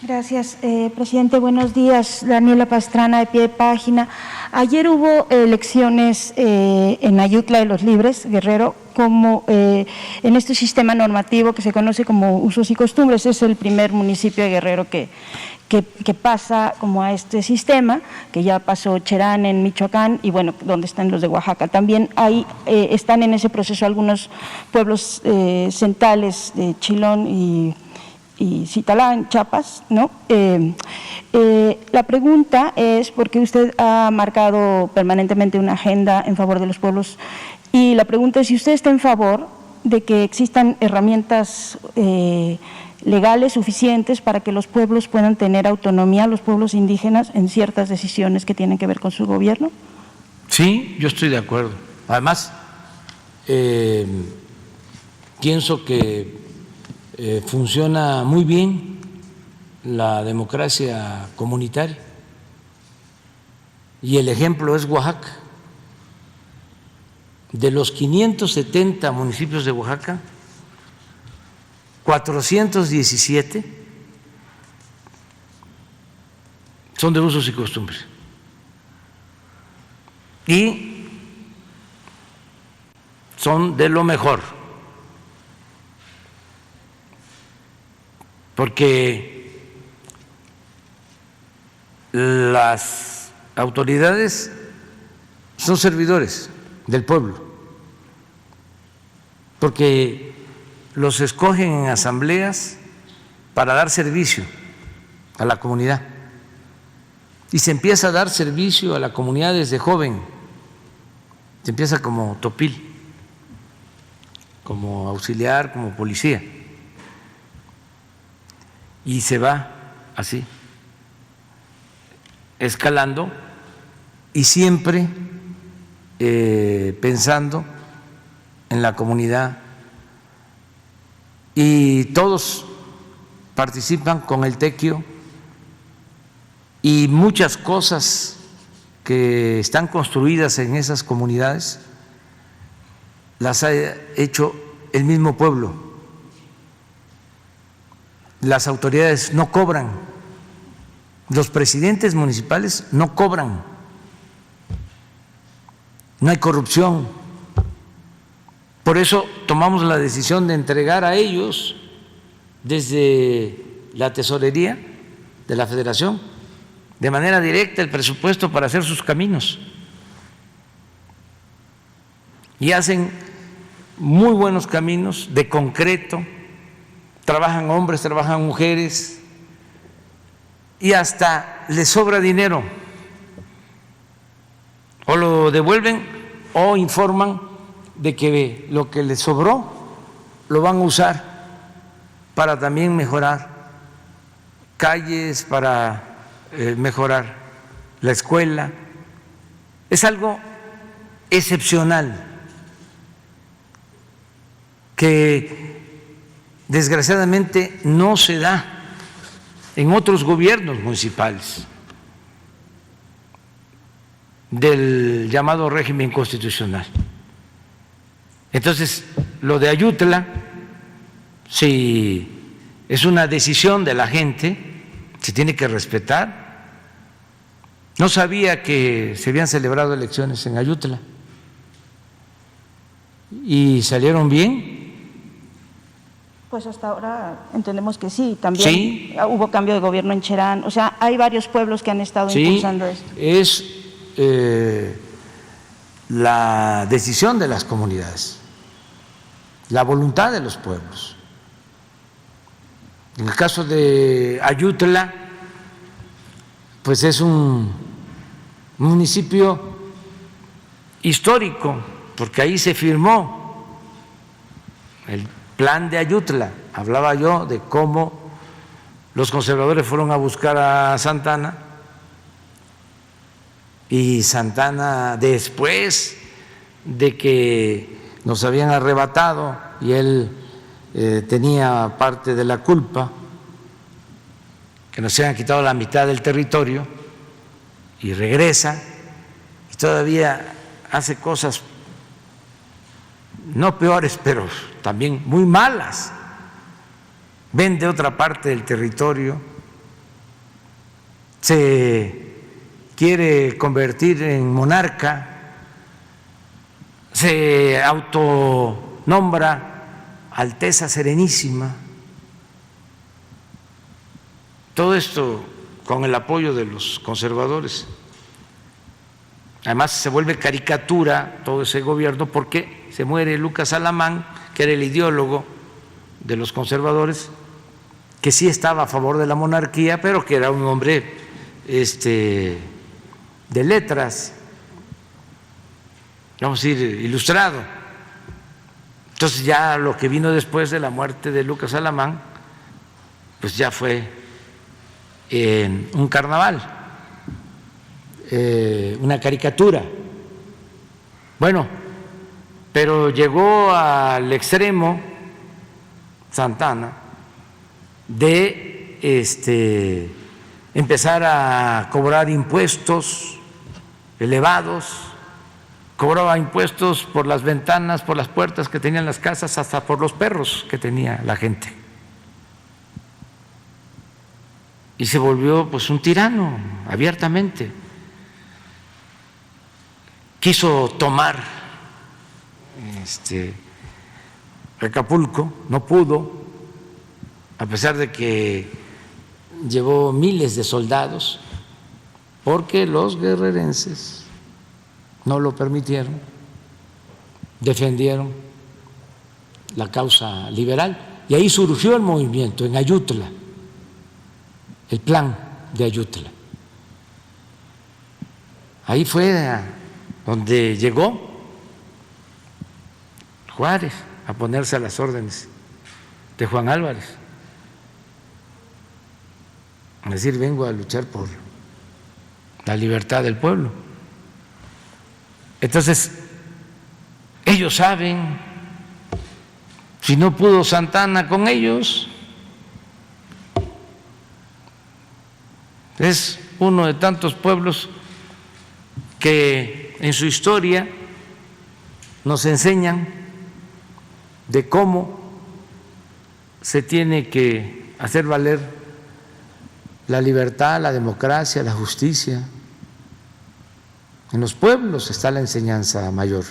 Gracias, presidente. Buenos días. Daniela Pastrana, de Pie de Página. Ayer hubo elecciones en Ayutla de los Libres, Guerrero, como en este sistema normativo que se conoce como usos y costumbres. Es el primer municipio de Guerrero que pasa como a este sistema, que ya pasó Cherán en Michoacán y bueno, donde están los de Oaxaca. También ahí están en ese proceso algunos pueblos centrales de Chilón y Citalá, en Chiapas, ¿no? La pregunta es, porque usted ha marcado permanentemente una agenda en favor de los pueblos, y la pregunta es si usted está en favor de que existan herramientas legales suficientes para que los pueblos puedan tener autonomía, los pueblos indígenas, en ciertas decisiones que tienen que ver con su gobierno. Sí, yo estoy de acuerdo. Además, pienso que funciona muy bien la democracia comunitaria y el ejemplo es Oaxaca. De los 570 municipios de Oaxaca, 417 son de usos y costumbres. Y son de lo mejor, porque las autoridades son servidores del pueblo, porque los escogen en asambleas para dar servicio a la comunidad. Y se empieza a dar servicio a la comunidad desde joven, se empieza como topil, como auxiliar, como policía, y se va así, escalando y siempre pensando en la comunidad, y todos participan con el tequio, y muchas cosas que están construidas en esas comunidades las ha hecho el mismo pueblo. Las autoridades no cobran, los presidentes municipales no cobran, no hay corrupción. Por eso tomamos la decisión de entregar a ellos desde la tesorería de la Federación de manera directa el presupuesto para hacer sus caminos. Y hacen muy buenos caminos de concreto, trabajan hombres, trabajan mujeres, y hasta les sobra dinero, o lo devuelven o informan de que lo que les sobró lo van a usar para también mejorar calles, para mejorar la escuela. Es algo excepcional que desgraciadamente no se da en otros gobiernos municipales del llamado régimen constitucional. Entonces, lo de Ayutla, si es una decisión de la gente, se tiene que respetar. No sabía que se habían celebrado elecciones en Ayutla y salieron bien. Pues hasta ahora entendemos que sí, también sí. Hubo cambio de gobierno en Cherán, o sea, hay varios pueblos que han estado impulsando esto. Es la decisión de las comunidades, la voluntad de los pueblos. En el caso de Ayutla, pues es un municipio histórico, porque ahí se firmó el plan de Ayutla. Hablaba yo de cómo los conservadores fueron a buscar a Santana, y Santana, después de que nos habían arrebatado y él tenía parte de la culpa, que nos hayan quitado la mitad del territorio, y regresa y todavía hace cosas no peores, pero también muy malas. Vende otra parte del territorio se quiere convertir en monarca, se autonombra Alteza Serenísima. Todo esto con el apoyo de los conservadores. Además se vuelve caricatura todo ese gobierno porque se muere Lucas Alamán, que era el ideólogo de los conservadores, que sí estaba a favor de la monarquía, pero que era un hombre de letras, vamos a decir, ilustrado. Entonces ya lo que vino después de la muerte de Lucas Alamán, pues ya fue un carnaval, una caricatura. Bueno, pero llegó al extremo Santana de empezar a cobrar impuestos elevados, cobraba impuestos por las ventanas, por las puertas que tenían las casas, hasta por los perros que tenía la gente. Y se volvió pues un tirano abiertamente. Quiso tomar Acapulco, no pudo, a pesar de que llevó miles de soldados, porque los guerrerenses no lo permitieron, defendieron la causa liberal, y ahí surgió el movimiento en Ayutla, el plan de Ayutla. Ahí fue donde llegó Juárez a ponerse a las órdenes de Juan Álvarez, es decir, vengo a luchar por la libertad del pueblo. Entonces, ellos saben, si no pudo Santana con ellos, es uno de tantos pueblos que en su historia nos enseñan de cómo se tiene que hacer valer la libertad, la democracia, la justicia. En los pueblos está la enseñanza mayor.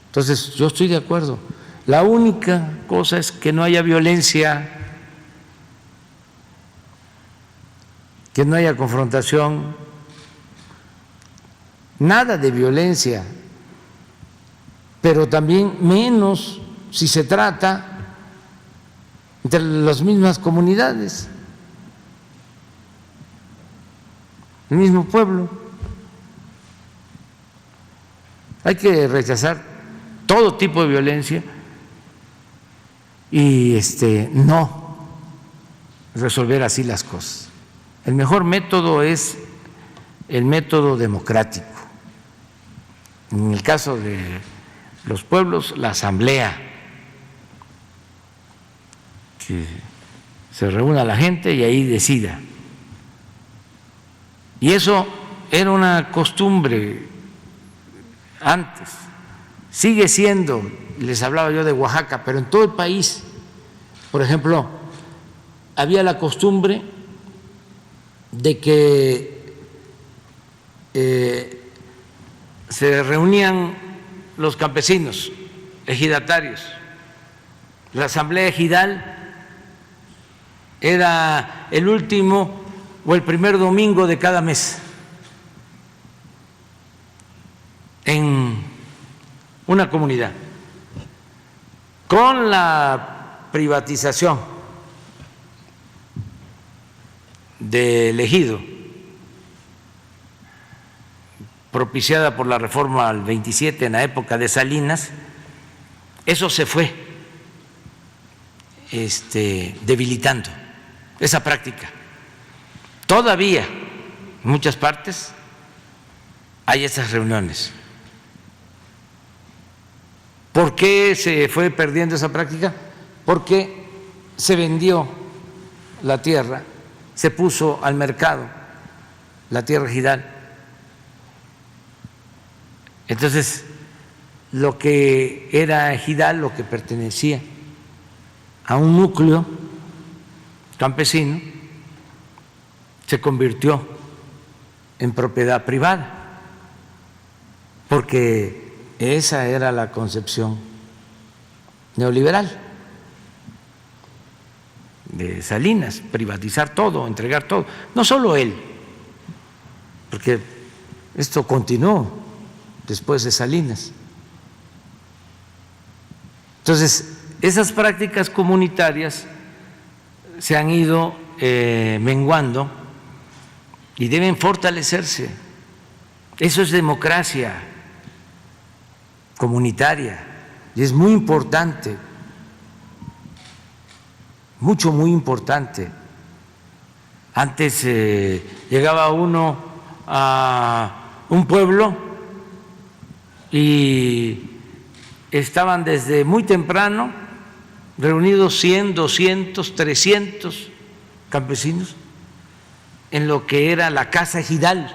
Entonces, yo estoy de acuerdo. La única cosa es que no haya violencia, que no haya confrontación, nada de violencia, pero también menos si se trata entre las mismas comunidades, el mismo pueblo. Hay que rechazar todo tipo de violencia y no resolver así las cosas. El mejor método es el método democrático. En el caso de los pueblos, la asamblea, que se reúna la gente y ahí decida. Y eso era una costumbre antes, sigue siendo, les hablaba yo de Oaxaca, pero en todo el país, por ejemplo, había la costumbre de que se reunían los campesinos, ejidatarios. La asamblea ejidal era el último o el primer domingo de cada mes en una comunidad. Con la privatización del ejido, propiciada por la reforma al 27 en la época de Salinas, eso se fue debilitando, esa práctica. Todavía en muchas partes hay esas reuniones. ¿Por qué se fue perdiendo esa práctica? Porque se vendió la tierra, se puso al mercado la tierra ejidal. Entonces, lo que era ejidal, lo que pertenecía a un núcleo campesino, se convirtió en propiedad privada, porque esa era la concepción neoliberal de Salinas, privatizar todo, entregar todo. No solo él, porque esto continuó después de Salinas. Entonces, esas prácticas comunitarias se han ido menguando y deben fortalecerse. Eso es democracia comunitaria y es muy importante, muy importante. Antes llegaba uno a un pueblo y estaban desde muy temprano reunidos 100, 200, 300 campesinos en lo que era la casa ejidal.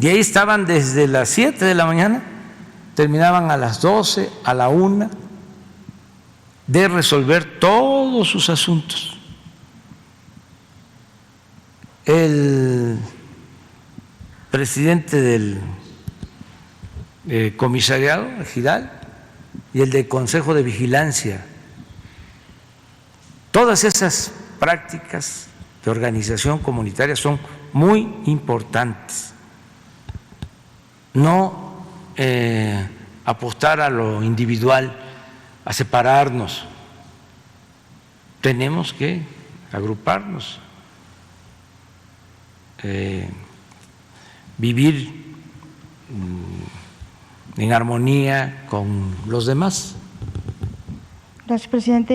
Y ahí estaban desde las 7 de la mañana, terminaban a las 12, a la 1, de resolver todos sus asuntos. El presidente del comisariado ejidal y el del Consejo de Vigilancia, todas esas prácticas de organización comunitaria son muy importantes. No apostar a lo individual, a separarnos. Tenemos que agruparnos, vivir en armonía con los demás. Gracias, presidente.